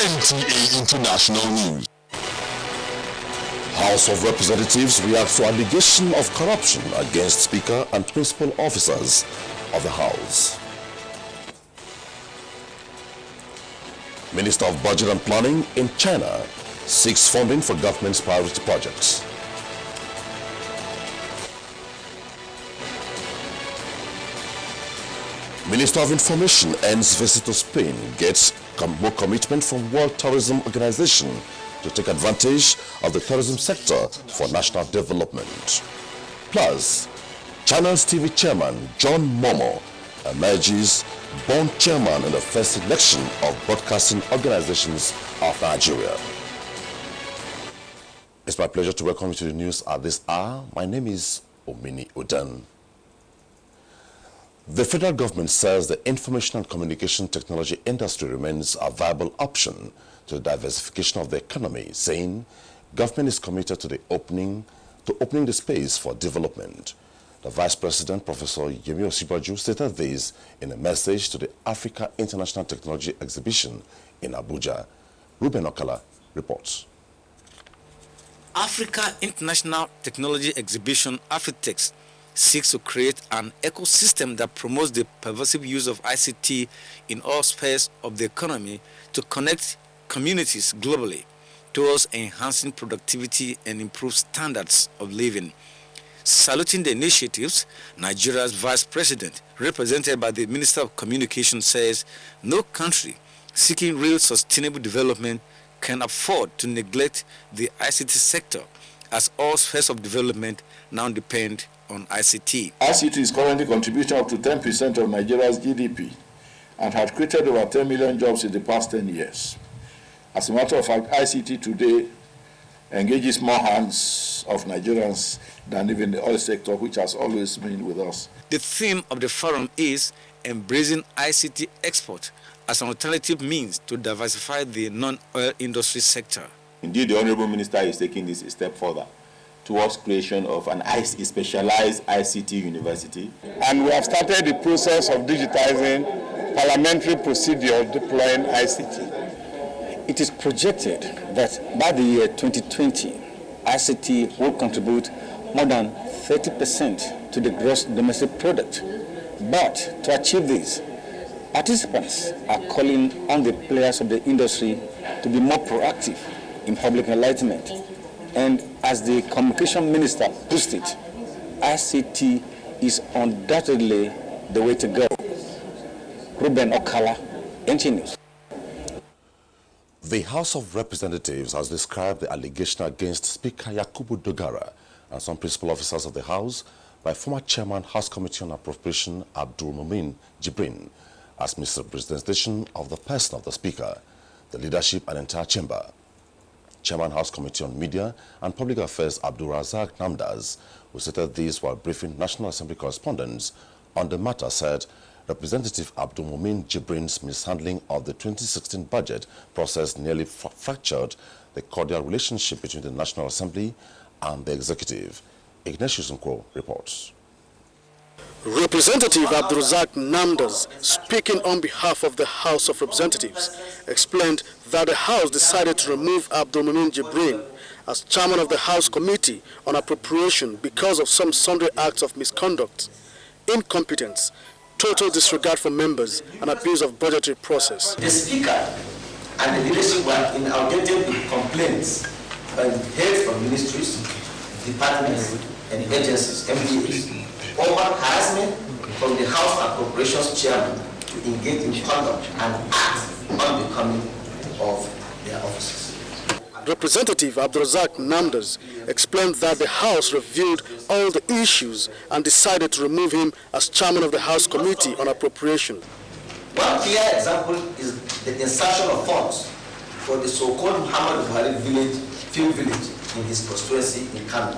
NTA International News. House of Representatives reacts to allegation of corruption against Speaker and principal officers of the House. Minister of Budget and Planning in China seeks funding for government's priority projects. Minister of Information ends visit to Spain, gets more commitment from World Tourism Organization to take advantage of the tourism sector for national development. Plus, Channels TV chairman John Momo emerges born chairman in the first election of broadcasting organizations of Nigeria. It's my pleasure to welcome you to the news at this hour. My name is Omini Odan. The federal government says the information and communication technology industry remains a viable option to the diversification of the economy, saying government is committed to opening the space for development. The Vice President, Professor Yemi Osibaju, stated this in a message to the Africa International Technology Exhibition in Abuja. Ruben Okala reports. Africa International Technology Exhibition, Afritex, seeks to create an ecosystem that promotes the pervasive use of ICT in all spheres of the economy to connect communities globally towards enhancing productivity and improve standards of living. Saluting the initiatives, Nigeria's Vice President, represented by the Minister of Communication, says no country seeking real sustainable development can afford to neglect the ICT sector, as all spheres of development now depend on ICT. ICT is currently contributing up to 10% of Nigeria's GDP and has created over 10 million jobs in the past 10 years. As a matter of fact, ICT today engages more hands of Nigerians than even the oil sector, which has always been with us. The theme of the forum is embracing ICT export as an alternative means to diversify the non-oil industry sector. Indeed, the Honorable Minister is taking this a step further towards creation of an specialized ICT university. And we have started the process of digitizing parliamentary procedure deploying ICT. It is projected that by the year 2020, ICT will contribute more than 30% to the gross domestic product. But to achieve this, participants are calling on the players of the industry to be more proactive in public enlightenment. And as the Communication Minister pushed it, ICT is undoubtedly the way to go. Ruben Okala, NTA News. The House of Representatives has described the allegation against Speaker Yakubu Dogara and some principal officers of the House by former Chairman House Committee on Appropriation Abdul Mumin Jibrin as misrepresentation of the person of the Speaker, the leadership and entire chamber. Chairman House Committee on Media and Public Affairs Abdul Razak Namdaz, who stated this while briefing National Assembly correspondents on the matter, said Representative Abdul Mumin Jibrin's mishandling of the 2016 budget process nearly fractured the cordial relationship between the National Assembly and the Executive. Ignatius Nkwo reports. Representative Abdulrazak Namdaz, speaking on behalf of the House of Representatives, explained that the House decided to remove Abdul Mumin Jibrin as chairman of the House Committee on Appropriation because of some sundry acts of misconduct, incompetence, total disregard for members, and abuse of budgetary process. The Speaker and the leadership were inundated with complaints by the heads of ministries, departments, and agencies, MPAs, over harassment from the House Appropriations Chairman to engage in conduct and act unbecoming of their offices. Representative Abdulrazak Namdaz explained that the House reviewed all the issues and decided to remove him as chairman of the House Committee on Appropriation. One clear example is the insertion of funds for the so-called Muhammad Buhari field village in his constituency in Kano,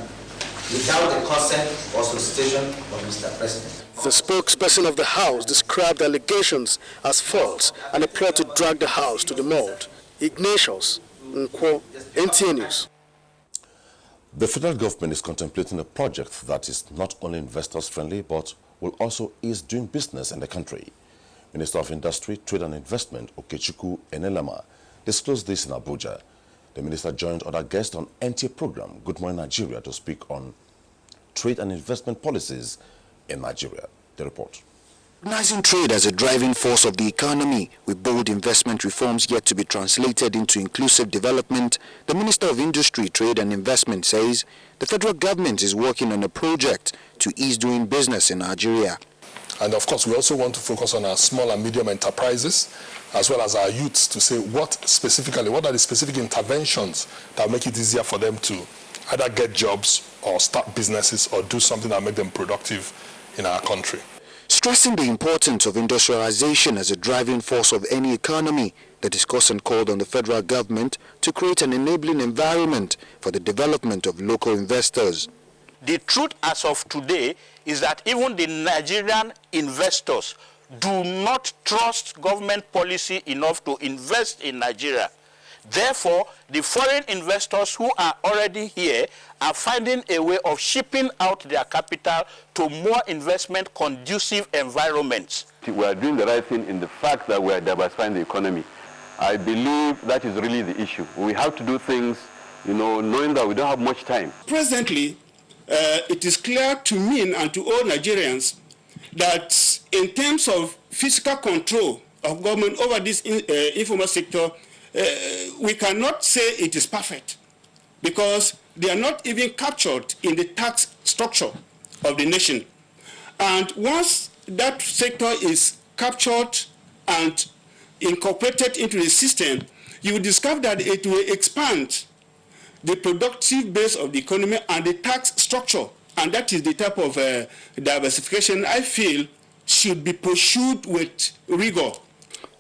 without the consent or solicitation of Mr. President. The spokesperson of the House described the allegations as false and a plot to drag the House to the mold. Ignatius Nkwo, NTA News. The federal government is contemplating a project that is not only investors-friendly but will also ease doing business in the country. Minister of Industry, Trade and Investment, Okechukwu Enelama, disclosed this in Abuja. The minister joined other guests on NTA program Good Morning Nigeria to speak on trade and investment policies in Nigeria. The report. Recognizing trade as a driving force of the economy, with bold investment reforms yet to be translated into inclusive development, the Minister of Industry, Trade and Investment says the federal government is working on a project to ease doing business in Nigeria. And of course, we also want to focus on our small and medium enterprises, as well as our youths, to say what are the specific interventions that will make it easier for them to either get jobs or start businesses or do something that will make them productive in our country. Stressing the importance of industrialization as a driving force of any economy, the discussant called on the federal government to create an enabling environment for the development of local investors. The truth as of today is that even the Nigerian investors do not trust government policy enough to invest in Nigeria. Therefore, the foreign investors who are already here are finding a way of shipping out their capital to more investment conducive environments. We are doing the right thing in the fact that we are diversifying the economy. I believe that is really the issue. We have to do things, knowing that we don't have much time. Presently, it is clear to me and to all Nigerians that in terms of fiscal control of government over this informal sector, we cannot say it is perfect because they are not even captured in the tax structure of the nation. And once that sector is captured and incorporated into the system, you will discover that it will expand the productive base of the economy and the tax structure. And that is the type of diversification I feel should be pursued with rigor.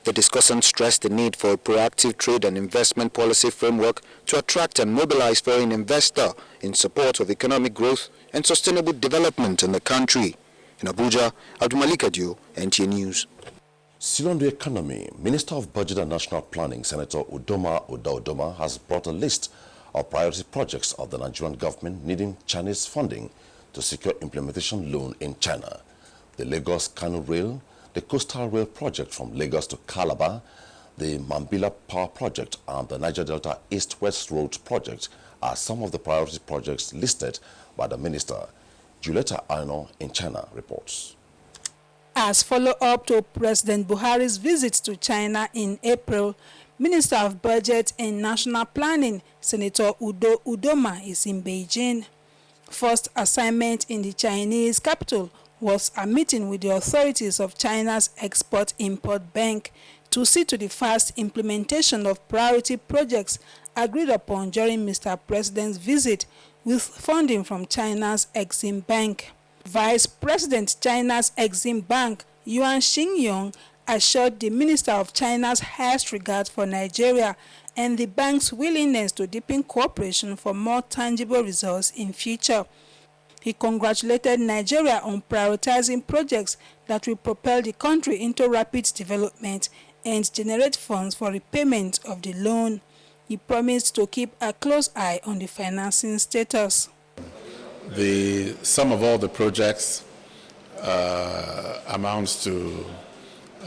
The discussant stressed the need for a proactive trade and investment policy framework to attract and mobilize foreign investors in support of economic growth and sustainable development in the country. In Abuja, Abdulmalik Adio, NTA News. Still on the economy, Minister of Budget and National Planning, Senator Udoma has brought a list of priority projects of the Nigerian government needing Chinese funding to secure implementation loan in China. The Lagos-Kano Rail, the Coastal Rail project from Lagos to Calabar, the Mambila Power Project and the Niger Delta East-West Road Project are some of the priority projects listed by the minister. Julieta Aino in China reports. As follow-up to President Buhari's visit to China in April, Minister of Budget and National Planning, Senator Udoma, is in Beijing. First assignment in the Chinese capital was a meeting with the authorities of China's Export-Import Bank to see to the fast implementation of priority projects agreed upon during Mr. President's visit with funding from China's Exim Bank. Vice President China's Exim Bank, Yuan Xingyong, assured the Minister of China's highest regard for Nigeria and the bank's willingness to deepen cooperation for more tangible results in future. He congratulated Nigeria on prioritizing projects that will propel the country into rapid development and generate funds for repayment of the loan. He promised to keep a close eye on the financing status. The sum of all the projects amounts to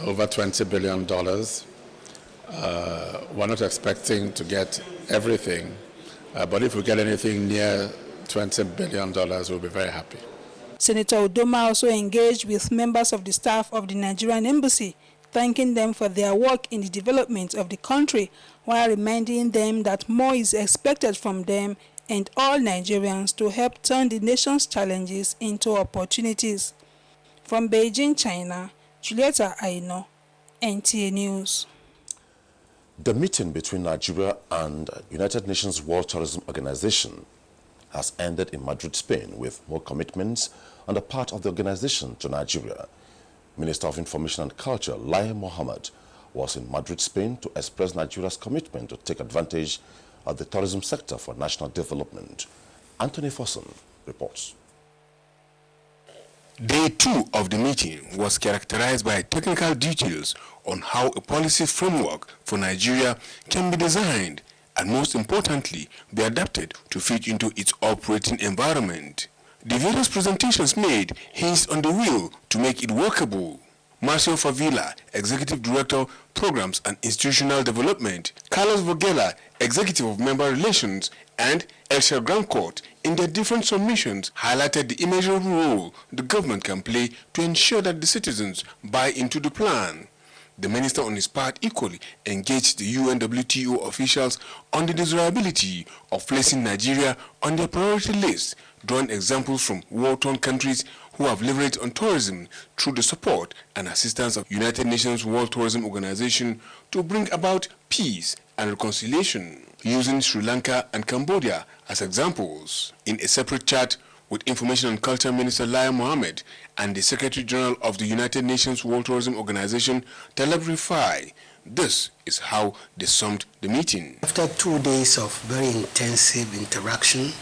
over $20 billion. We're not expecting to get everything, but if we get anything near $20 billion, we'll be very happy. Senator Udoma also engaged with members of the staff of the Nigerian embassy, thanking them for their work in the development of the country, while reminding them that more is expected from them and all Nigerians to help turn the nation's challenges into opportunities. From Beijing, China, Julieta Aino, NTA News. The meeting between Nigeria and United Nations World Tourism Organization has ended in Madrid, Spain, with more commitments on the part of the organization to Nigeria. Minister of Information and Culture, Lai Mohammed, was in Madrid, Spain, to express Nigeria's commitment to take advantage of the tourism sector for national development. Anthony Fossen reports. Day 2 of the meeting was characterized by technical details on how a policy framework for Nigeria can be designed and, most importantly, be adapted to fit into its operating environment. The various presentations made hinged on the will to make it workable. Marcio Favila, Executive Director, Programs and Institutional Development, Carlos Vogela, Executive of Member Relations, and Elshel Grandcourt, in their different submissions, highlighted the immeasurable role the government can play to ensure that the citizens buy into the plan. The minister on his part equally engaged the UNWTO officials on the desirability of placing Nigeria on their priority list, drawing examples from war-torn countries who have leveraged on tourism through the support and assistance of United Nations World Tourism Organization to bring about peace and reconciliation, using Sri Lanka and Cambodia as examples. In a separate chat with Information and Culture Minister Laia Mohammed and the Secretary General of the United Nations World Tourism Organization, Talab Rifai, this is how they summed the meeting. After 2 days of very intensive interaction,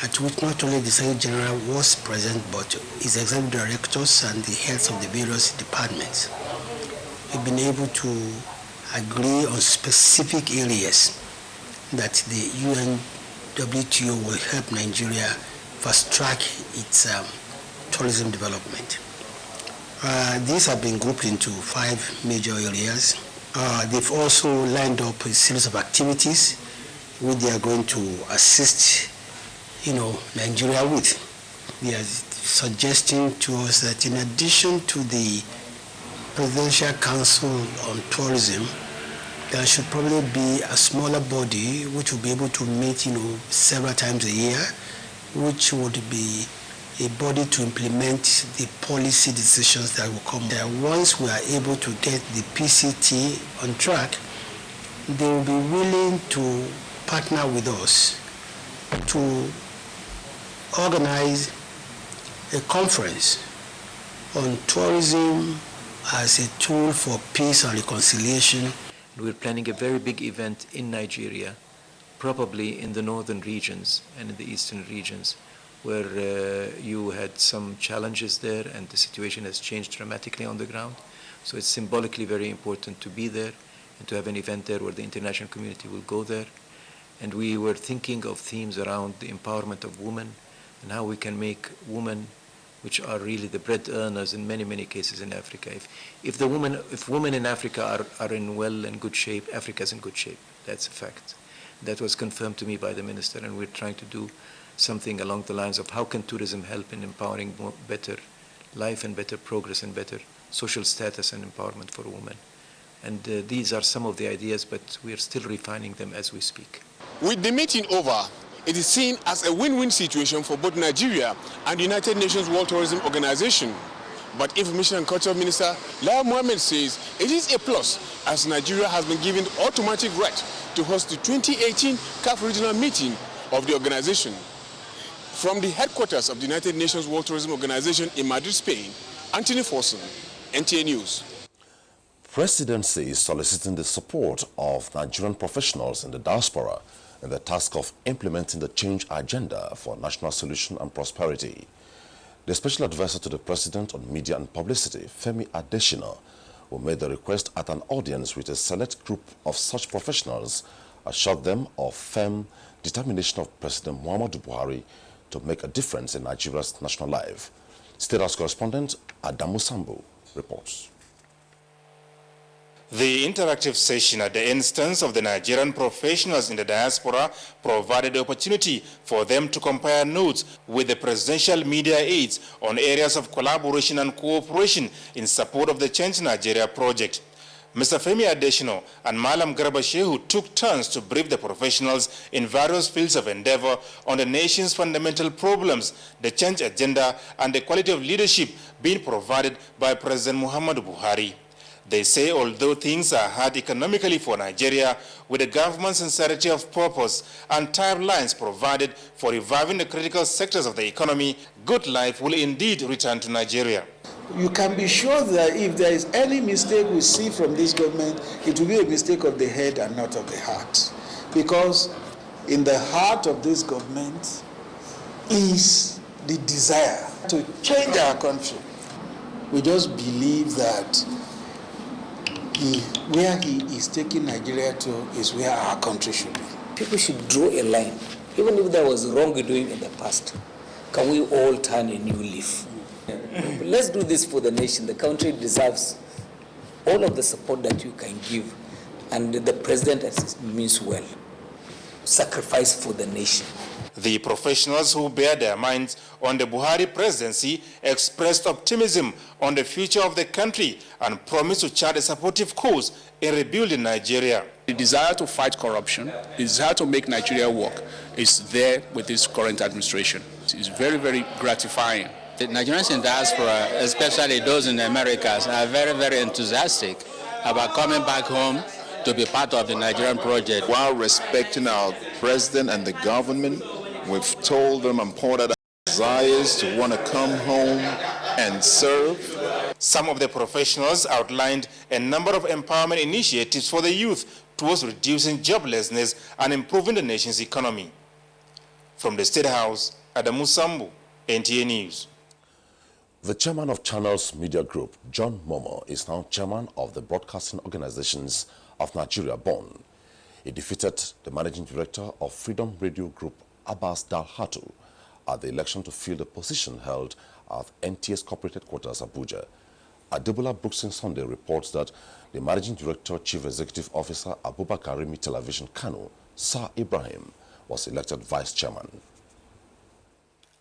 at which not only the Secretary General was present, but his executive directors and the heads of the various departments, we've been able to agree on specific areas that the UNWTO will help Nigeria fast-track its tourism development. These have been grouped into 5 major areas. They've also lined up a series of activities which they are going to assist Nigeria with. They are suggesting to us that in addition to the Presidential Council on Tourism, there should probably be a smaller body which will be able to meet several times a year, which would be a body to implement the policy decisions that will come. Once we are able to get the PCT on track, they will be willing to partner with us to organize a conference on tourism as a tool for peace and reconciliation. We're planning a very big event in Nigeria, probably in the northern regions and in the eastern regions, where you had some challenges there and the situation has changed dramatically on the ground. So it's symbolically very important to be there and to have an event there where the international community will go there. And we were thinking of themes around the empowerment of women and how we can make women, which are really the bread earners in many, many cases in Africa. If women in Africa are in well and good shape, Africa is in good shape. That's a fact. That was confirmed to me by the minister, and we're trying to do something along the lines of how can tourism help in empowering better life and better progress and better social status and empowerment for women. And these are some of the ideas, but we are still refining them as we speak. With the meeting over, it is seen as a win-win situation for both Nigeria and the United Nations World Tourism Organization. But Information and Culture Minister Laia Mohammed says it is a plus, as Nigeria has been given automatic right to host the 2018 CAF regional meeting of the organization. From the headquarters of the United Nations World Tourism Organization in Madrid, Spain, Anthony Forson, NTA News. Presidency is soliciting the support of Nigerian professionals in the diaspora in the task of implementing the change agenda for national solution and prosperity. The special advisor to the President on Media and Publicity, Femi Adesina, who made the request at an audience with a select group of such professionals, assured them of firm determination of President Muhammadu Buhari to make a difference in Nigeria's national life. State House correspondent Adamu Sambu reports. The interactive session at the instance of the Nigerian professionals in the diaspora provided the opportunity for them to compare notes with the presidential media aides on areas of collaboration and cooperation in support of the Change Nigeria project. Mr. Femi Adesina and Malam Garba Shehu took turns to brief the professionals in various fields of endeavor on the nation's fundamental problems, the change agenda, and the quality of leadership being provided by President Muhammadu Buhari. They say although things are hard economically for Nigeria, with the government's sincerity of purpose and timelines provided for reviving the critical sectors of the economy, good life will indeed return to Nigeria. You can be sure that if there is any mistake we see from this government, it will be a mistake of the head and not of the heart. Because in the heart of this government is the desire to change our country. We just believe that where he is taking Nigeria to is where our country should be. People should draw a line. Even if there was wrongdoing in the past, can we all turn a new leaf? Let's do this for the nation. The country deserves all of the support that you can give, and the president means well. Sacrifice for the nation. The professionals who bear their minds on the Buhari presidency expressed optimism on the future of the country and promised to chart a supportive course in rebuilding Nigeria. The desire to fight corruption, the desire to make Nigeria work is there with this current administration. It's very, very gratifying. The Nigerians in diaspora, especially those in the Americas, are very, very enthusiastic about coming back home to be part of the Nigerian project. While respecting our president and the government, we've told them and pointed out desires to want to come home and serve. Some of the professionals outlined a number of empowerment initiatives for the youth towards reducing joblessness and improving the nation's economy. From the State House, Adamu Sambu, NTA News. The chairman of Channels Media Group, John Momo, is now chairman of the Broadcasting Organizations of Nigeria, BON. He defeated the managing director of Freedom Radio Group, Abbas Dalhatu, at the election to fill the position held at NTA's corporate headquarters, Abuja. Adebola Brookson Sunday reports that the managing director, chief executive officer, Abubakar Rimi Television Kano, Sir Ibrahim, was elected vice chairman.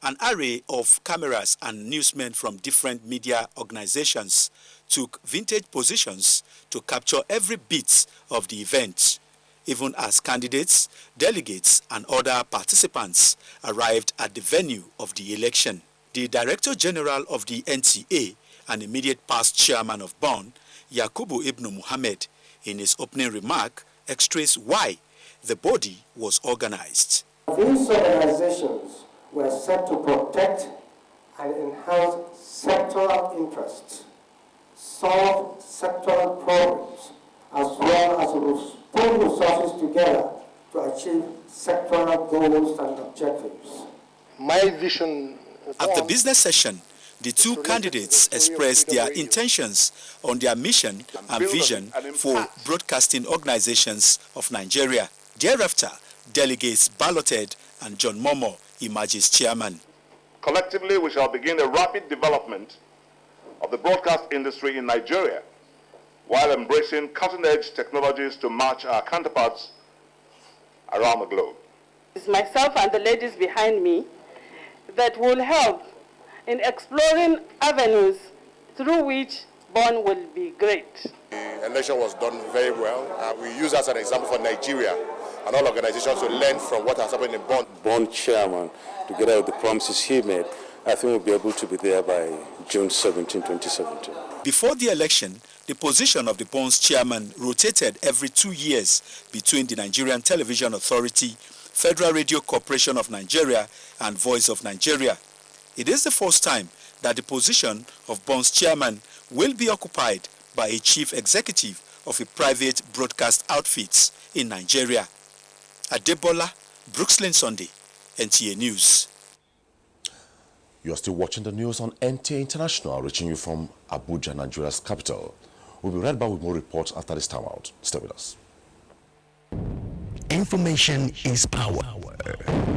An array of cameras and newsmen from different media organizations took vintage positions to capture every bit of the event, even as candidates, delegates, and other participants arrived at the venue of the election. The Director General of the NTA and immediate past chairman of BON, Yakubu Ibn Muhammad, in his opening remark, expressed why the body was organized. These organizations were set to protect and enhance sectoral interests, solve sectoral problems, as well as pull resources together to achieve sectoral goals and objectives. My vision. At the business session, the two candidates expressed their intentions on their mission and vision for broadcasting organizations of Nigeria. Thereafter, delegates balloted and John Momo emerges chairman. Collectively, we shall begin a rapid development of the broadcast industry in Nigeria while embracing cutting-edge technologies to match our counterparts around the globe. It's myself and the ladies behind me that will help in exploring avenues through which BON will be great. The election was done very well. We use that as an example for Nigeria and all organizations to learn from what has happened in BON. BON chairman, together with the promises he made, I think we'll be able to be there by June 17, 2017. Before the election, the position of the BON's chairman rotated every 2 years between the Nigerian Television Authority, Federal Radio Corporation of Nigeria, and Voice of Nigeria. It is the first time that the position of BON's chairman will be occupied by a chief executive of a private broadcast outfit in Nigeria. Adebola Brookslyn Sunday, NTA News. You are still watching the news on NTA International, reaching you from Abuja, Nigeria's capital. We'll be right back with more reports after this time out. Stay with us. Information is power.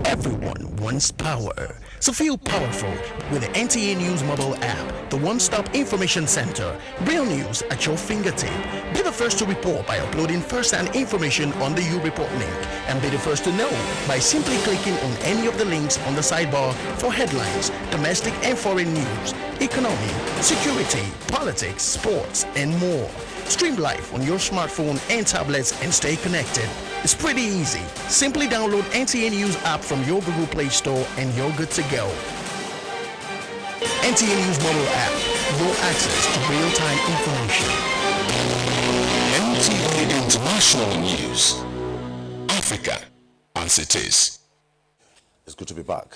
Everyone wants power. So feel powerful with the NTA News mobile app, the one-stop information center. Real news at your fingertip. Be the first to report by uploading first-hand information on the U-Report link, and be the first to know by simply clicking on any of the links on the sidebar for headlines, domestic and foreign news, economy, security, politics, sports, and more. Stream live on your smartphone and tablets and stay connected. It's pretty easy. Simply download NTA News app from your Google Play Store and you're good to go. NTA News mobile app. Your access to real-time information. NTA International News. Africa as it is. It's good to be back.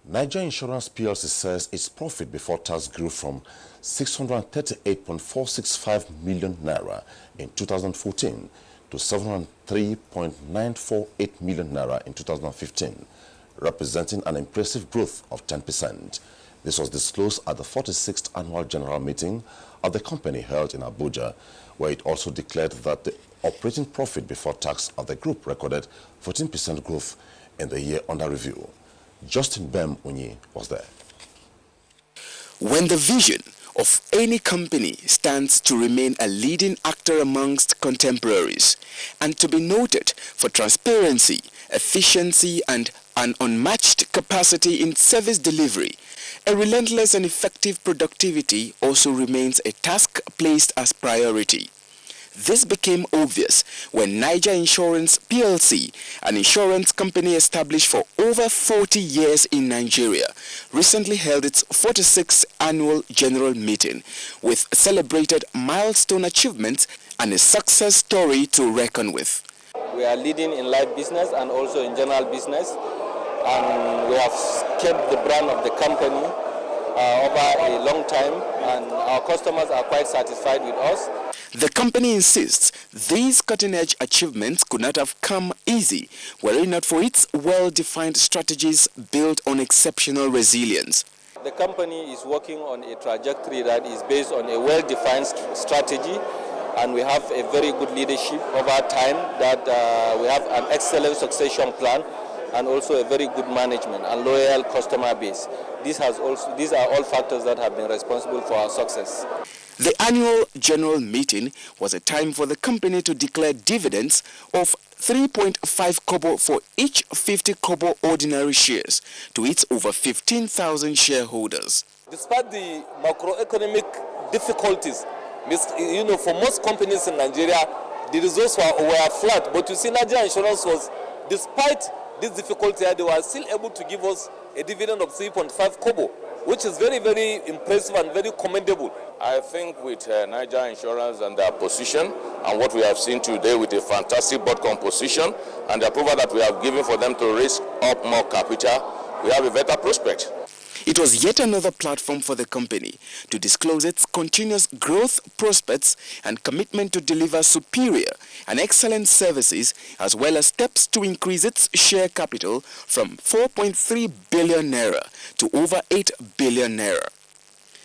Nigeria Insurance PLC says its profit before tax grew from 638.465 million naira in 2014 to 703.948 million naira in 2015, representing an impressive growth of 10%. This was disclosed at the 46th Annual General Meeting of the company held in Abuja, where it also declared that the operating profit before tax of the group recorded 14% growth in the year under review. Justin Bem Unyi was there. When the vision of any company stands to remain a leading actor amongst contemporaries and to be noted for transparency, efficiency, and an unmatched capacity in service delivery, a relentless and effective productivity also remains a task placed as priority. This became obvious when Niger Insurance PLC, an insurance company established for over 40 years in Nigeria, recently held its 46th annual general meeting with celebrated milestone achievements and a success story to reckon with. We are leading in life business and also in general business, and we have kept the brand of the company over a long time, and our customers are quite satisfied with us. The company insists these cutting-edge achievements could not have come easy were it not for its well-defined strategies built on exceptional resilience. The company is working on a trajectory that is based on a well-defined strategy, and we have a very good leadership over time, that we have an excellent succession plan and also a very good management and loyal customer base. These are all factors that have been responsible for our success. The annual general meeting was a time for the company to declare dividends of 3.5 kobo for each 50 kobo ordinary shares to its over 15,000 shareholders. Despite the macroeconomic difficulties, for most companies in Nigeria, the results were flat. But you see, Nigerian Insurance was, despite this difficulty, they were still able to give us a dividend of 3.5 kobo, which is very, very impressive and very commendable. I think with Niger Insurance and their position and what we have seen today with a fantastic board composition and the approval that we have given for them to raise up more capital, we have a better prospect. It was yet another platform for the company to disclose its continuous growth prospects and commitment to deliver superior and excellent services, as well as steps to increase its share capital from 4.3 billion naira to over 8 billion naira.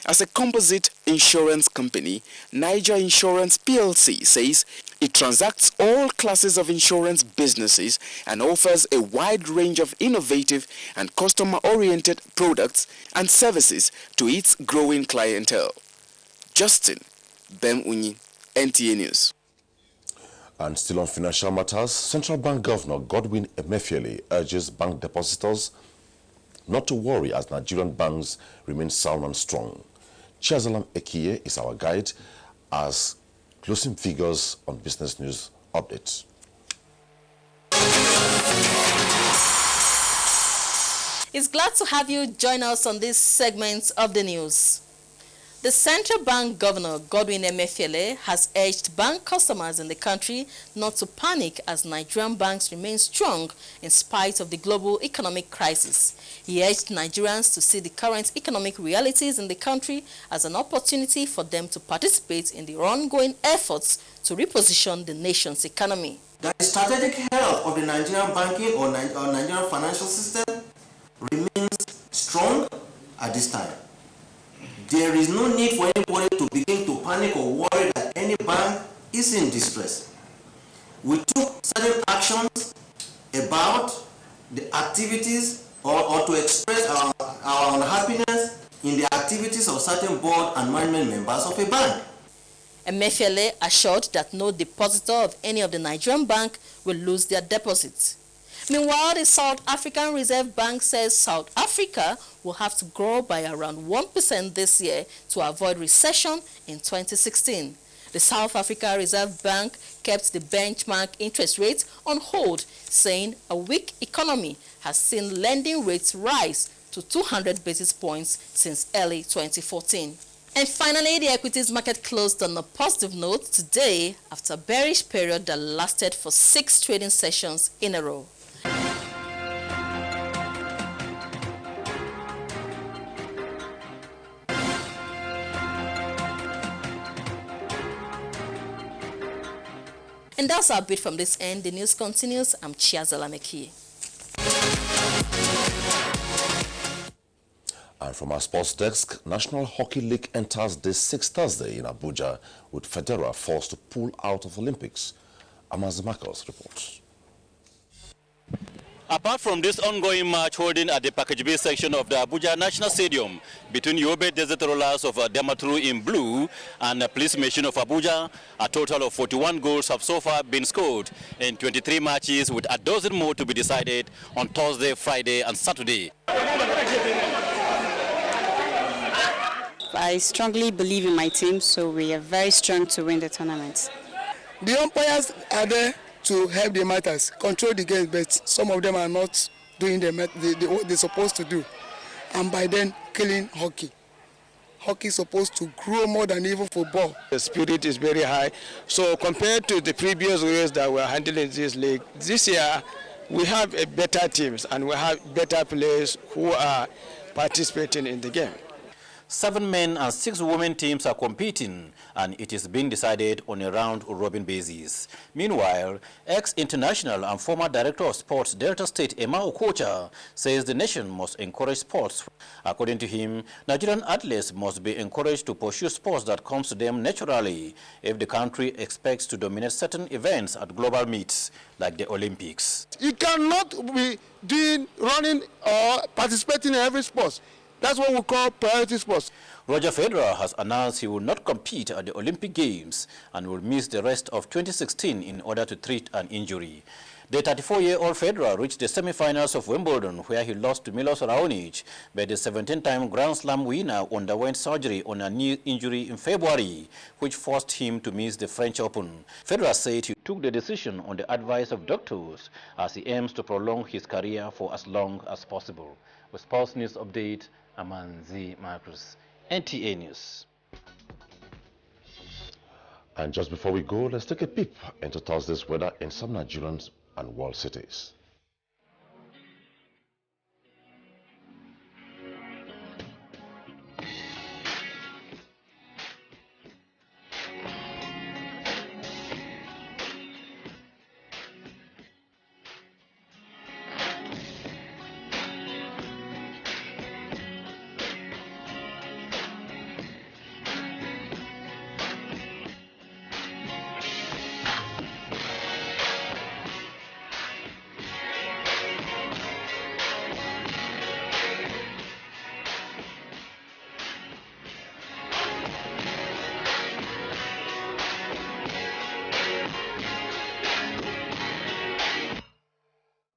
As a composite insurance company, Niger Insurance PLC says it transacts all classes of insurance businesses and offers a wide range of innovative and customer-oriented products and services to its growing clientele. Justin Bem-Unyi, NTA News. And still on financial matters, Central Bank Governor Godwin Emefiele urges bank depositors not to worry as Nigerian banks remain sound and strong. Chiazalam Ekiye is our guide as closing figures on business news updates. It's glad to have you join us on this segment of the news. The Central Bank Governor Godwin Emefiele has urged bank customers in the country not to panic as Nigerian banks remain strong in spite of the global economic crisis. He urged Nigerians to see the current economic realities in the country as an opportunity for them to participate in the ongoing efforts to reposition the nation's economy. The strategic health of the Nigerian banking or Nigerian financial system remains strong at this time. There is no need for anybody to begin to panic or worry that any bank is in distress. We took certain actions about the activities or to express our unhappiness in the activities of certain board and management members of a bank. Emefiele assured that no depositor of any of the Nigerian bank will lose their deposits. Meanwhile, the South African Reserve Bank says South Africa will have to grow by around 1% this year to avoid recession in 2016. The South Africa Reserve Bank kept the benchmark interest rate on hold, saying a weak economy has seen lending rates rise to 200 basis points since early 2014. And finally, the equities market closed on a positive note today after a bearish period that lasted for 6 trading sessions in a row. And that's our bit from this end. The news continues. I'm Chiazalam Ekiye. And from our sports desk, National Hockey League enters this 6th Thursday in Abuja with Federer forced to pull out of Olympics. Amaz Marcos reports. Apart from this ongoing match holding at the Package B section of the Abuja National Stadium between Yobe Desert Rollers of Damaturu in blue and the Police Machine of Abuja, a total of 41 goals have so far been scored in 23 matches, with a dozen more to be decided on Thursday, Friday and Saturday. I strongly believe in my team, so we are very strong to win the tournament. The umpires are there to help the matters, control the game, but some of them are not doing what they're supposed to do, and by then killing hockey. Hockey is supposed to grow more than even football. The spirit is very high, so compared to the previous years that we're handling this league, this year we have a better teams and we have better players who are participating in the game. 7 men and 6 women teams are competing, and it is being decided on a round-robin basis. Meanwhile, ex-international and former director of sports Delta State Emma Okocha says the nation must encourage sports. According to him, Nigerian athletes must be encouraged to pursue sports that comes to them naturally if the country expects to dominate certain events at global meets like the Olympics. You cannot be running or participating in every sport. That's what we call priority sports. Roger Federer has announced he will not compete at the Olympic Games and will miss the rest of 2016 in order to treat an injury. The 34-year-old Federer reached the semi-finals of Wimbledon, where he lost to Milos Raonic, but the 17-time Grand Slam winner underwent surgery on a knee injury in February, which forced him to miss the French Open. Federer said he took the decision on the advice of doctors as he aims to prolong his career for as long as possible. With Sports News Update, Amanzi Marcus, NTA News. And just before we go, let's take a peep into Thursday's weather in some Nigerian and world cities.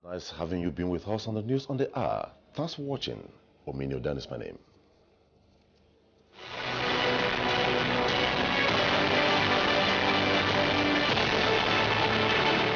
Nice having you been with us on the news on the hour. Thanks for watching. Ominio Dan is my name.